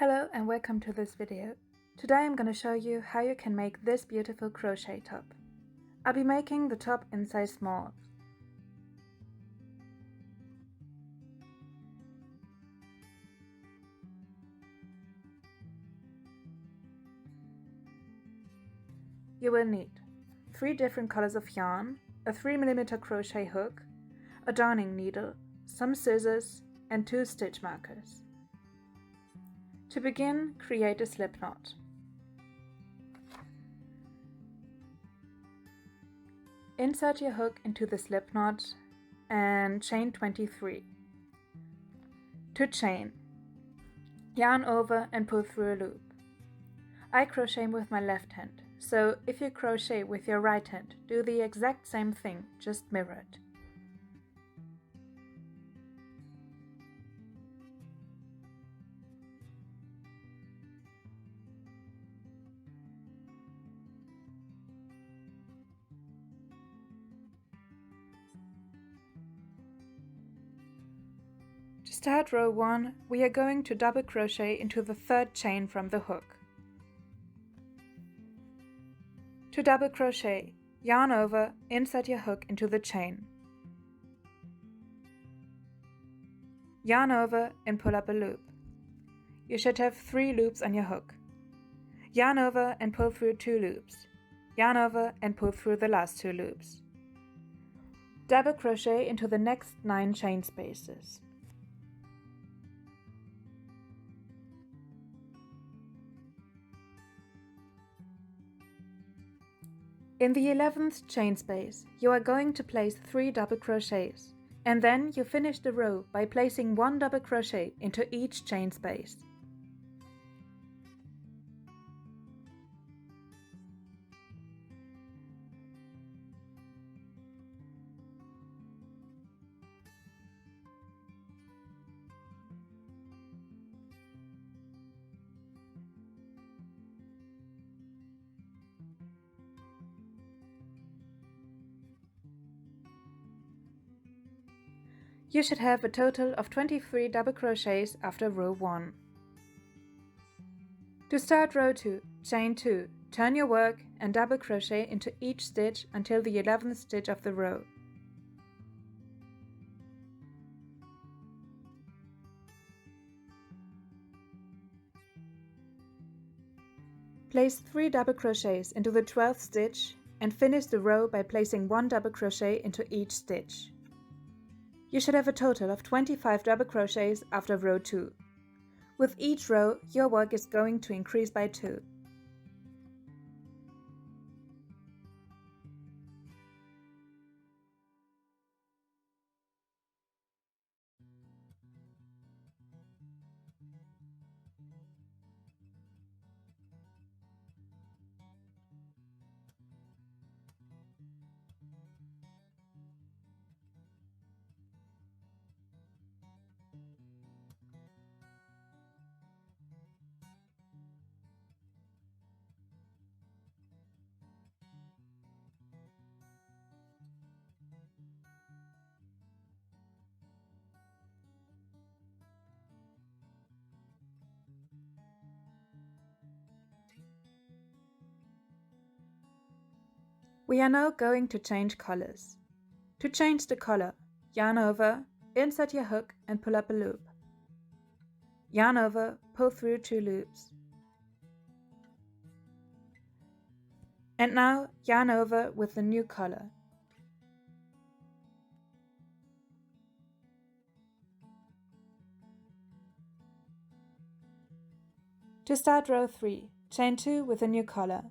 Hello and welcome to this video. Today I'm going to show you how you can make this beautiful crochet top. I'll be making the top in size small. You will need 3 different colors of yarn, a 3mm crochet hook, a darning needle, some scissors and 2 stitch markers. To begin, create a slip knot. Insert your hook into the slip knot and chain 23. To chain, yarn over and pull through a loop. I crochet with my left hand, so if you crochet with your right hand, do the exact same thing, just mirror it. To start row 1, we are going to double crochet into the 3rd chain from the hook. To double crochet, yarn over, insert your hook into the chain. Yarn over and pull up a loop. You should have 3 loops on your hook. Yarn over and pull through 2 loops. Yarn over and pull through the last 2 loops. Double crochet into the next 9 chain spaces. In the 11th chain space, you are going to place 3 double crochets, and then you finish the row by placing 1 double crochet into each chain space. You should have a total of 23 double crochets after row 1. To start row 2, chain 2, turn your work and double crochet into each stitch until the 11th stitch of the row. Place 3 double crochets into the 12th stitch and finish the row by placing 1 double crochet into each stitch. You should have a total of 25 double crochets after row 2. With each row, your work is going to increase by 2. We are now going to change colors. To change the color, yarn over, insert your hook and pull up a loop. Yarn over, pull through 2 loops. And now yarn over with the new color. To start row 3, chain 2 with a new color.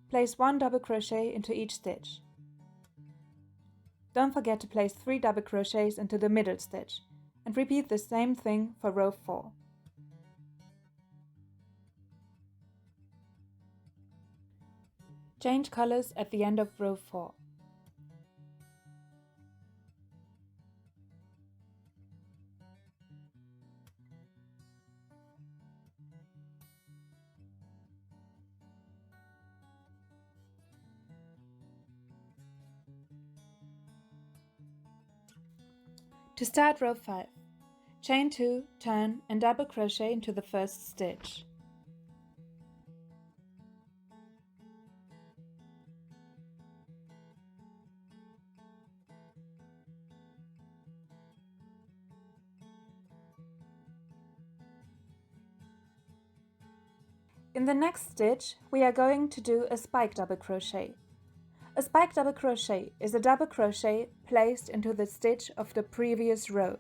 Place 1 double crochet into each stitch. Don't forget to place 3 double crochets into the middle stitch, and repeat the same thing for row 4. Change colors at the end of row 4. To start row 5, chain 2, turn and double crochet into the first stitch. In the next stitch, we are going to do a spike double crochet. A spike double crochet is a double crochet placed into the stitch of the previous row.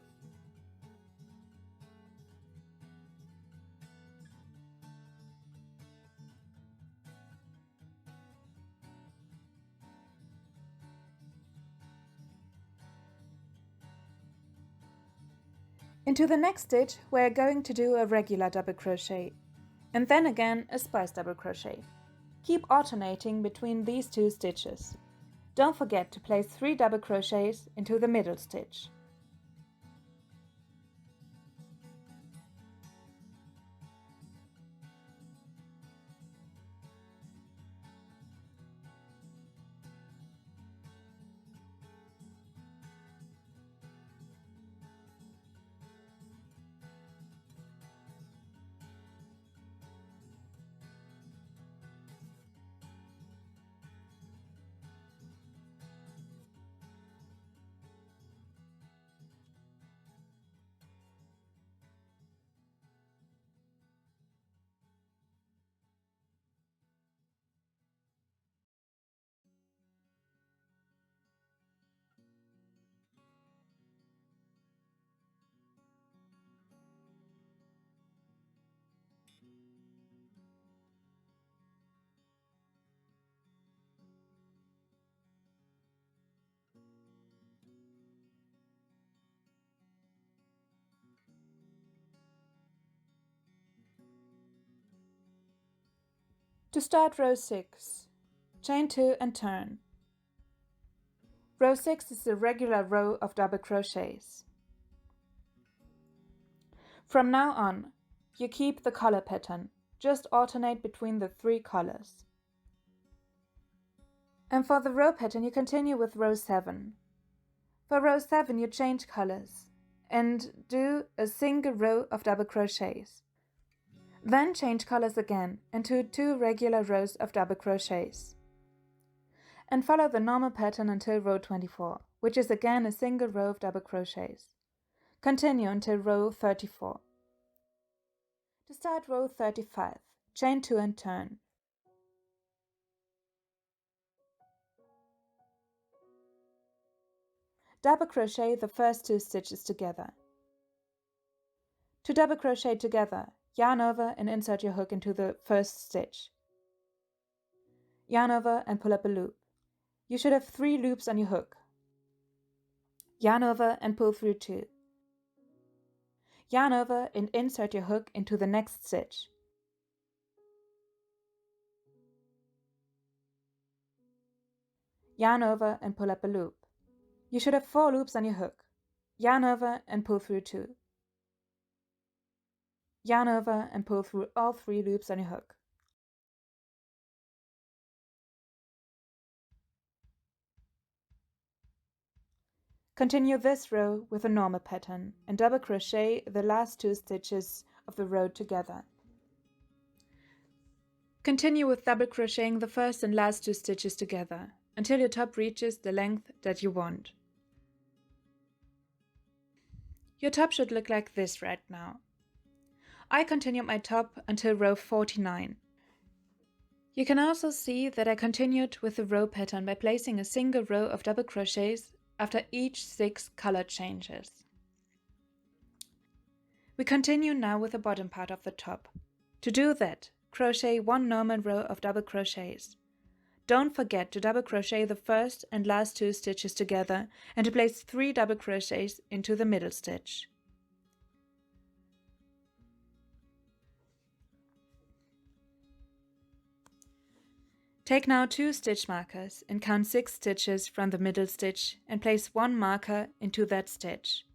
Into the next stitch, we are going to do a regular double crochet, and then again a spice double crochet. Keep alternating between these two stitches. Don't forget to place 3 double crochets into the middle stitch. To start row 6, chain 2 and turn. Row 6 is a regular row of double crochets. From now on, you keep the color pattern, just alternate between the 3 colors. And for the row pattern you continue with row 7. For row 7 you change colors and do a single row of double crochets. Then change colors again into 2 regular rows of double crochets. And follow the normal pattern until row 24, which is again a single row of double crochets. Continue until row 34. To start row 35, chain 2 and turn. Double crochet the first 2 stitches together. To double crochet together, yarn over and insert your hook into the first stitch. Yarn over and pull up a loop. You should have 3 loops on your hook. Yarn over and pull through 2. Yarn over and insert your hook into the next stitch. Yarn over and pull up a loop. You should have 4 loops on your hook. Yarn over and pull through 2. Yarn over and pull through all 3 loops on your hook. Continue this row with a normal pattern and double crochet the last 2 stitches of the row together. Continue with double crocheting the first and last 2 stitches together until your top reaches the length that you want. Your top should look like this right now. I continued my top until row 49. You can also see that I continued with the row pattern by placing a single row of double crochets after each 6 color changes. We continue now with the bottom part of the top. To do that, crochet 1 normal row of double crochets. Don't forget to double crochet the first and last 2 stitches together and to place 3 double crochets into the middle stitch. Take now 2 stitch markers and count 6 stitches from the middle stitch and place 1 marker into that stitch.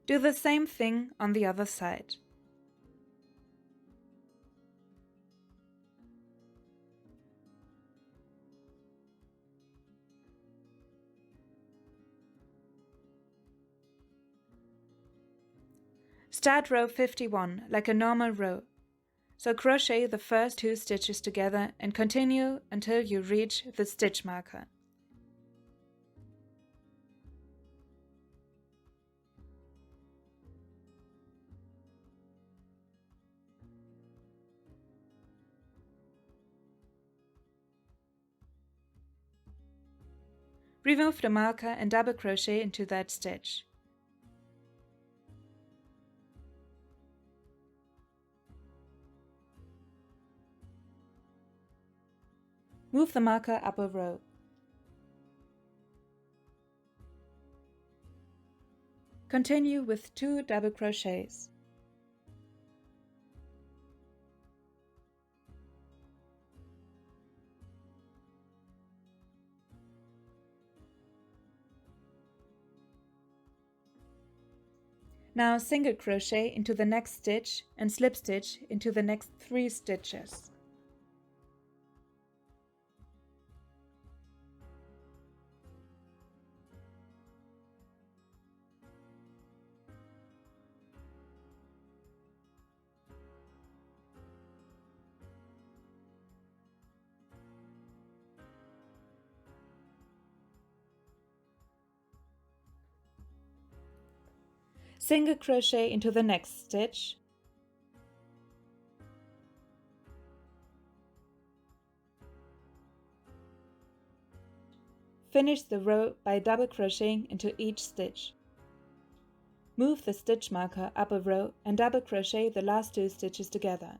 Do the same thing on the other side. Start row 51 like a normal row. So crochet the first 2 stitches together and continue until you reach the stitch marker. Remove the marker and double crochet into that stitch. Move the marker up a row. Continue with 2 double crochets. Now single crochet into the next stitch and slip stitch into the next 3 stitches. Single crochet into the next stitch, finish the row by double crocheting into each stitch. Move the stitch marker up a row and double crochet the last 2 stitches together.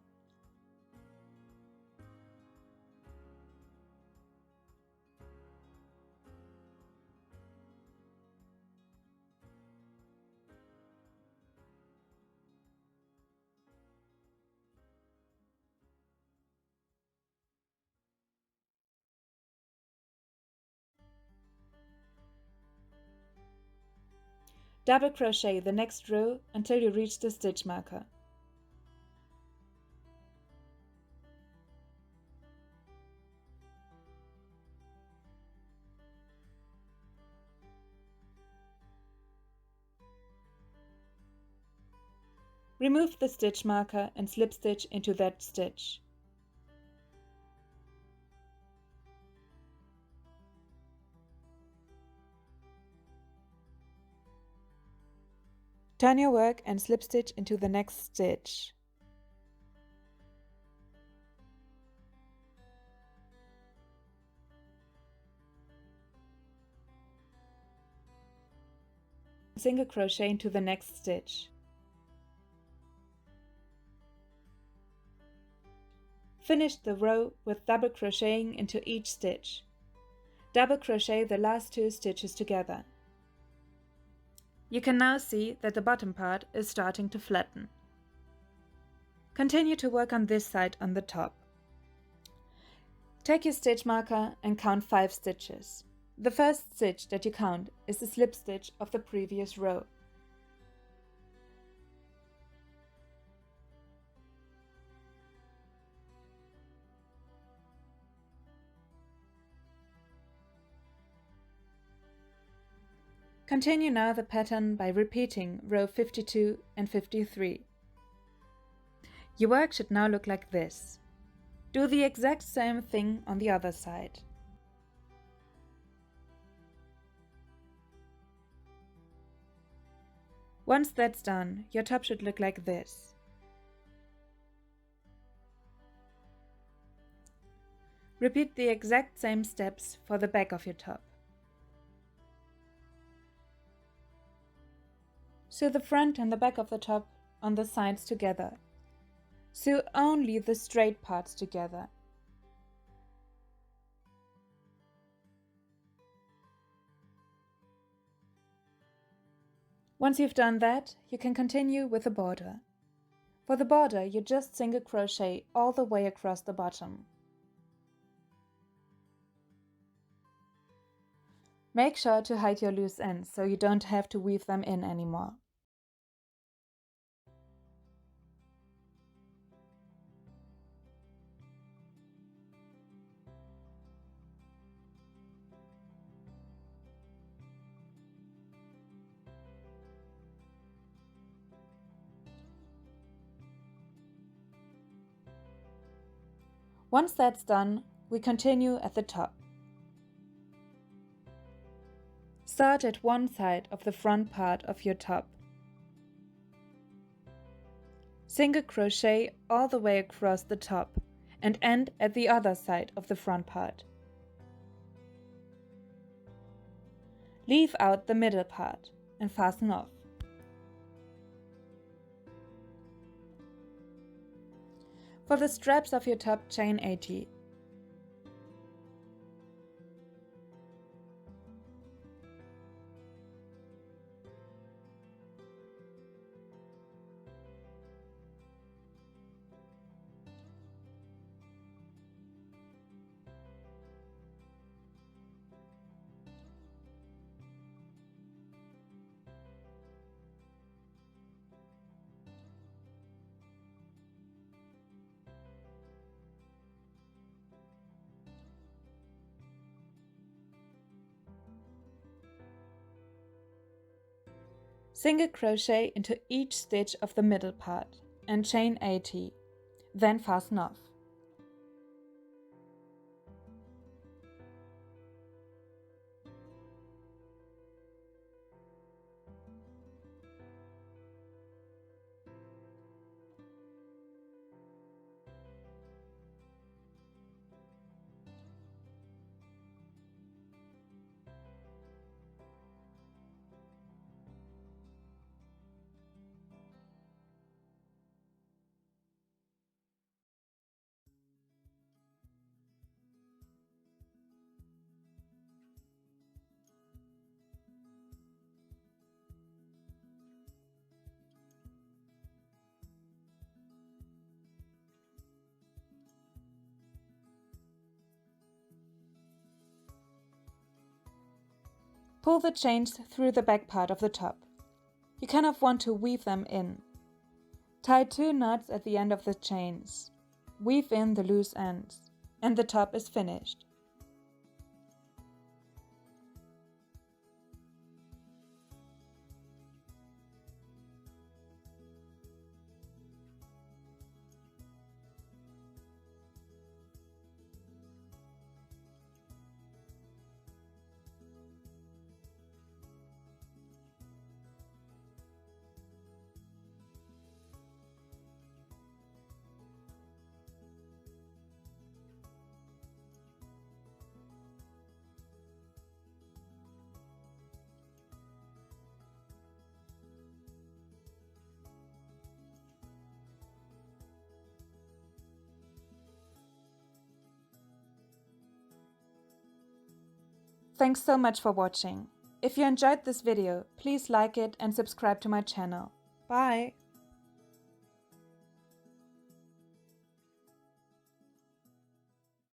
Double crochet the next row until you reach the stitch marker. Remove the stitch marker and slip stitch into that stitch. Turn your work and slip stitch into the next stitch. Single crochet into the next stitch. Finish the row with double crocheting into each stitch. Double crochet the last 2 stitches together. You can now see that the bottom part is starting to flatten. Continue to work on this side on the top. Take your stitch marker and count 5 stitches. The first stitch that you count is the slip stitch of the previous row. Continue now the pattern by repeating row 52 and 53. Your work should now look like this. Do the exact same thing on the other side. Once that's done, your top should look like this. Repeat the exact same steps for the back of your top. Sew the front and the back of the top on the sides together. Sew only the straight parts together. Once you've done that, you can continue with the border. For the border, you just single crochet all the way across the bottom. Make sure to hide your loose ends so you don't have to weave them in anymore. Once that's done, we continue at the top. Start at one side of the front part of your top. Single crochet all the way across the top and end at the other side of the front part. Leave out the middle part and fasten off. For the straps of your top, chain 80. Single crochet into each stitch of the middle part and chain 80, then fasten off. Pull the chains through the back part of the top. You kind of want to weave them in. Tie 2 knots at the end of the chains. Weave in the loose ends, and the top is finished. Thanks so much for watching. If you enjoyed this video, please like it and subscribe to my channel. Bye!